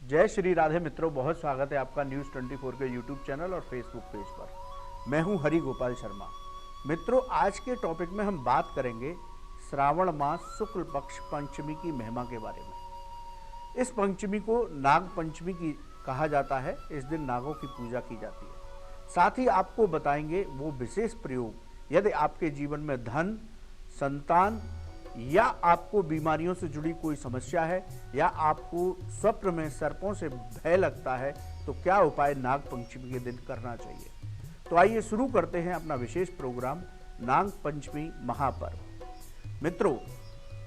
जय श्री राधे मित्रों, बहुत स्वागत है आपका न्यूज़ 24 के यूट्यूब चैनल और फेसबुक पेज पर। मैं हूं हरि गोपाल शर्मा। मित्रों, आज के टॉपिक में हम बात करेंगे श्रावण मास शुक्ल पक्ष पंचमी की महिमा के बारे में। इस पंचमी को नाग पंचमी की कहा जाता है। इस दिन नागों की पूजा की जाती है। साथ ही आपको बताएंगे वो विशेष प्रयोग यदि आपके जीवन में धन, संतान या आपको बीमारियों से जुड़ी कोई समस्या है या आपको स्वप्न में सर्पों से भय लगता है तो क्या उपाय नाग पंचमी के दिन करना चाहिए। तो आइए शुरू करते हैं अपना विशेष प्रोग्राम नाग पंचमी महापर्व। मित्रों,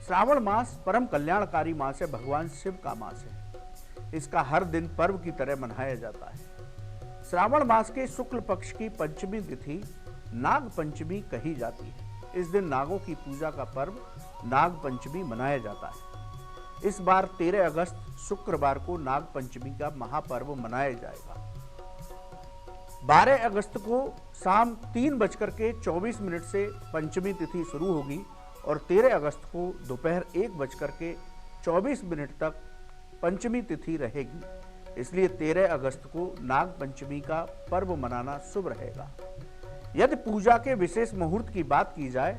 श्रावण मास परम कल्याणकारी मास है, भगवान शिव का मास है। इसका हर दिन पर्व की तरह मनाया जाता है। श्रावण मास के शुक्ल पक्ष की पंचमी तिथि नाग पंचमी कही जाती है। इस दिन नागों की पूजा का पर्व नाग पंचमी मनाया जाता है। इस बार 13 अगस्त शुक्रवार को नाग पंचमी का महापर्व मनाया जाएगा। 12 अगस्त को शाम 3:24 से पंचमी तिथि शुरू होगी और 13 अगस्त को दोपहर 1:24 तक पंचमी तिथि रहेगी। इसलिए 13 अगस्त को नाग पंचमी का पर्व मनाना शुभ रहेगा। यदि पूजा के विशेष मुहूर्त की बात की जाए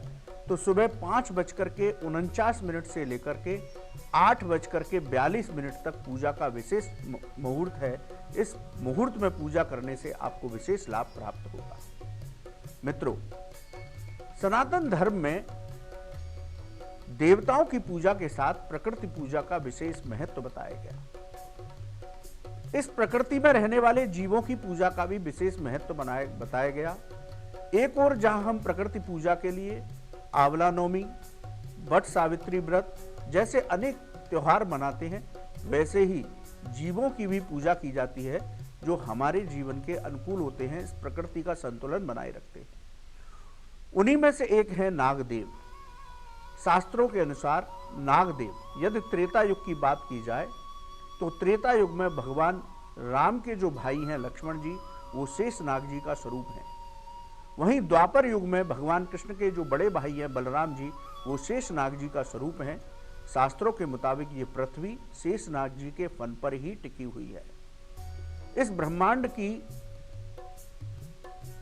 तो सुबह 5:49 से लेकर के 8:42 तक पूजा का विशेष मुहूर्त है। इस मुहूर्त में पूजा करने से आपको विशेष लाभ प्राप्त होगा। मित्रों, सनातन धर्म में देवताओं की पूजा के साथ प्रकृति पूजा का विशेष महत्व बताया गया। इस प्रकृति में रहने वाले जीवों की पूजा का भी विशेष महत्व बताया गया। एक और जहां हम प्रकृति पूजा के लिए आंवला नवमी, वट सावित्री व्रत जैसे अनेक त्योहार मनाते हैं, वैसे ही जीवों की भी पूजा की जाती है जो हमारे जीवन के अनुकूल होते हैं, इस प्रकृति का संतुलन बनाए रखते हैं। उन्हीं में से एक है नागदेव। शास्त्रों के अनुसार नागदेव, यदि त्रेता युग की बात की जाए तो त्रेता युग में भगवान राम के जो भाई हैं लक्ष्मण जी, वो शेष नाग जी का स्वरूप हैं। वहीं द्वापर युग में भगवान कृष्ण के जो बड़े भाई हैं बलराम जी, वो शेष नाग जी का स्वरूप हैं। शास्त्रों के मुताबिक ये पृथ्वी शेष नाग जी के फन पर ही टिकी हुई है। इस ब्रह्मांड की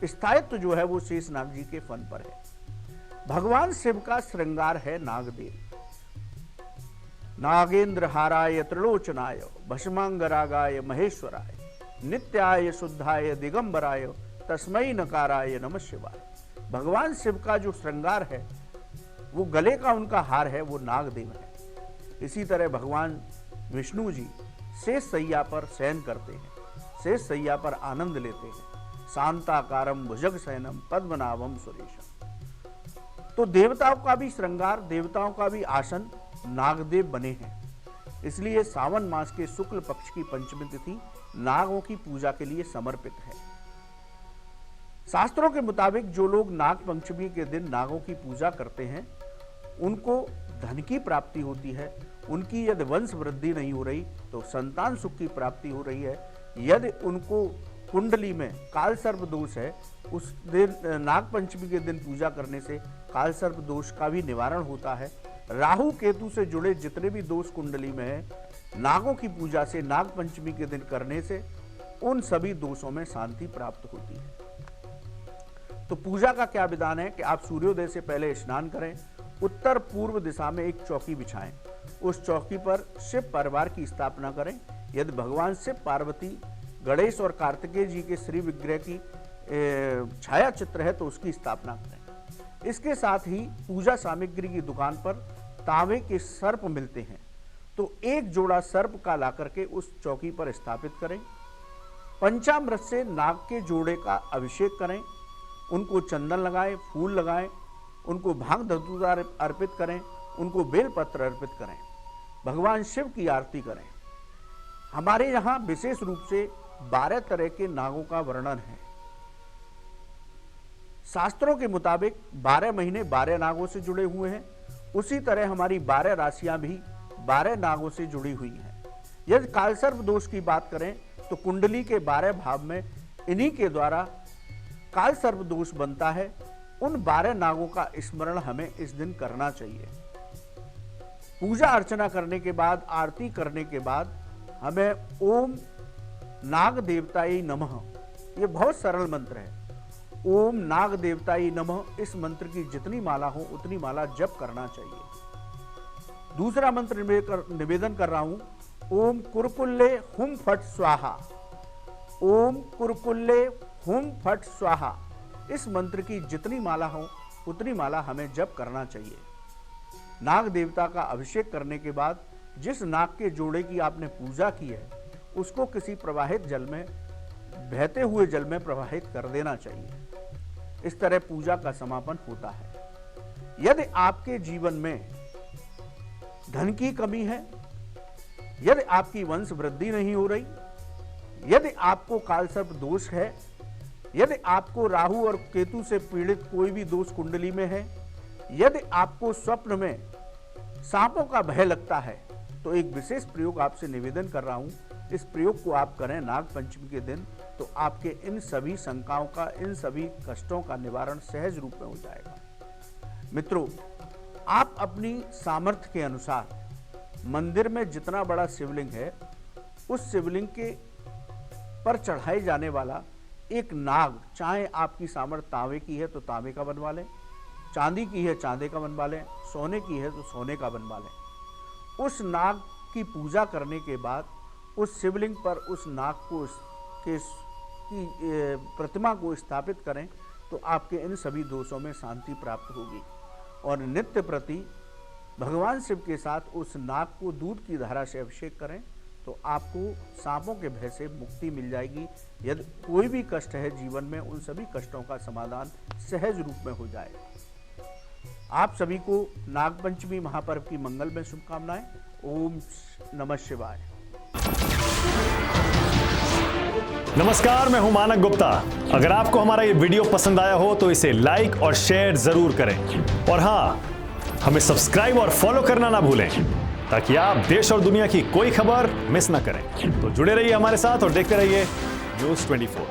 स्थायित्व जो है वो शेष नाग जी के फन पर है। भगवान शिव का श्रृंगार है नागदेव। नागेंद्र हाराय त्रिलोचनाय भस्मांगरागाय महेश्वराय नित्याय शुद्धाय दिगंबराय तस्मै नकाराय नमः शिवाय। भगवान शिव का जो श्रृंगार है, वो गले का उनका हार है, वो नागदेव है। इसी तरह भगवान विष्णु जी शेष सैया पर शयन करते हैं, शेष सैया पर आनंद लेते हैं। शांताकारम भुजगशयनम पद्मनाभम सुरेशम। तो देवताओं का भी श्रृंगार, देवताओं का भी आसन नागदेव बने हैं। इसलिए सावन मास के शुक्ल पक्ष की पंचमी तिथि नागों की पूजा के लिए समर्पित है। शास्त्रों के मुताबिक जो लोग नाग पंचमी के दिन नागों की पूजा करते हैं, उनको धन की प्राप्ति होती है। उनकी यदि वंश वृद्धि नहीं हो रही तो संतान सुख की प्राप्ति हो रही है। यदि उनको कुंडली में काल सर्प दोष है, उस दिन नाग पंचमी के दिन पूजा करने से काल सर्प दोष का भी निवारण होता है। राहु केतु से जुड़े जितने भी दोष कुंडली में है, नागों की पूजा से नाग पंचमी के दिन करने से उन सभी दोषों में शांति प्राप्त होती है। तो पूजा का क्या विधान है कि आप सूर्योदय से पहले स्नान करें, उत्तर पूर्व दिशा में एक चौकी बिछाएं, उस चौकी पर शिव परिवार की स्थापना करें। यदि भगवान शिव, पार्वती, गणेश और कार्तिकेय जी के श्री विग्रह की छाया चित्र है तो उसकी स्थापना करें। इसके साथ ही पूजा सामग्री की दुकान पर तांबे के सर्प मिलते हैं, तो एक जोड़ा सर्प का ला करके उस चौकी पर स्थापित करें। पंचामृत से नाग के जोड़े का अभिषेक करें, उनको चंदन लगाएं, फूल लगाएं, उनको भांग धतूरा अर्पित करें, उनको बेलपत्र अर्पित करें, भगवान शिव की आरती करें। हमारे यहाँ विशेष रूप से 12 तरह के नागों का वर्णन है। शास्त्रों के मुताबिक 12 महीने 12 नागों से जुड़े हुए हैं। उसी तरह हमारी 12 राशियां भी 12 नागों से जुड़ी हुई हैं। यदि कालसर्प दोष की बात करें तो कुंडली के 12 भाव में इन्हीं के द्वारा काल सर्प दोष बनता है। उन 12 नागों का स्मरण हमें इस दिन करना चाहिए। पूजा अर्चना करने के बाद, आरती करने के बाद हमें ओम नाग देवताय नमः, ये बहुत सरल मंत्र है, ओम नाग देवताय नमः, इस मंत्र की जितनी माला हो उतनी माला जप करना चाहिए। दूसरा मंत्र निवेदन कर रहा हूं, ओम कुरकुल्ले हुम फट स्वाहा, ओम कुरकुल्ले हुम फट स्वाहा, इस मंत्र की जितनी माला हो उतनी माला हमें जप करना चाहिए। नाग देवता का अभिषेक करने के बाद जिस नाग के जोड़े की आपने पूजा की है उसको किसी प्रवाहित जल में, बहते हुए जल में प्रवाहित कर देना चाहिए। इस तरह पूजा का समापन होता है। यदि आपके जीवन में धन की कमी है, यदि आपकी वंश वृद्धि नहीं हो रही, यदि आपको कालसर्प दोष है, यदि आपको राहु और केतु से पीड़ित कोई भी दोष कुंडली में है, यदि आपको स्वप्न में सांपों का भय लगता है, तो एक विशेष प्रयोग आपसे निवेदन कर रहा हूं, इस प्रयोग को आप करें नाग पंचमी के दिन, तो आपके इन सभी शंकाओं का, इन सभी कष्टों का निवारण सहज रूप में हो जाएगा। मित्रों, आप अपनी सामर्थ्य के अनुसार मंदिर में जितना बड़ा शिवलिंग है, उस शिवलिंग के पर चढ़ाए जाने वाला एक नाग, चाहे आपकी सामर्थ्य तांबे की है तो तांबे का बनवा लें, चांदी की है चांदी का बनवा लें, सोने की है तो सोने का बनवा लें। उस नाग की पूजा करने के बाद उस शिवलिंग पर उस नाग को की प्रतिमा को स्थापित करें, तो आपके इन सभी दोषों में शांति प्राप्त होगी। और नित्य प्रति भगवान शिव के साथ उस नाग को दूध की धारा से अभिषेक करें, तो आपको सांपों के भय से मुक्ति मिल जाएगी। यदि कोई भी कष्ट है जीवन में, उन सभी कष्टों का समाधान सहज रूप में हो जाएगा। आप सभी को नागपंचमी महापर्व की मंगल में शुभकामनाएं। ओम नमः शिवाय। नमस्कार, मैं हूं मानक गुप्ता। अगर आपको हमारा ये वीडियो पसंद आया हो तो इसे लाइक और शेयर जरूर करें, और हाँ, हमें सब्सक्राइब और फॉलो करना ना भूलें, ताकि आप देश और दुनिया की कोई खबर मिस ना करें। तो जुड़े रहिए हमारे साथ और देखते रहिए न्यूज़ 24।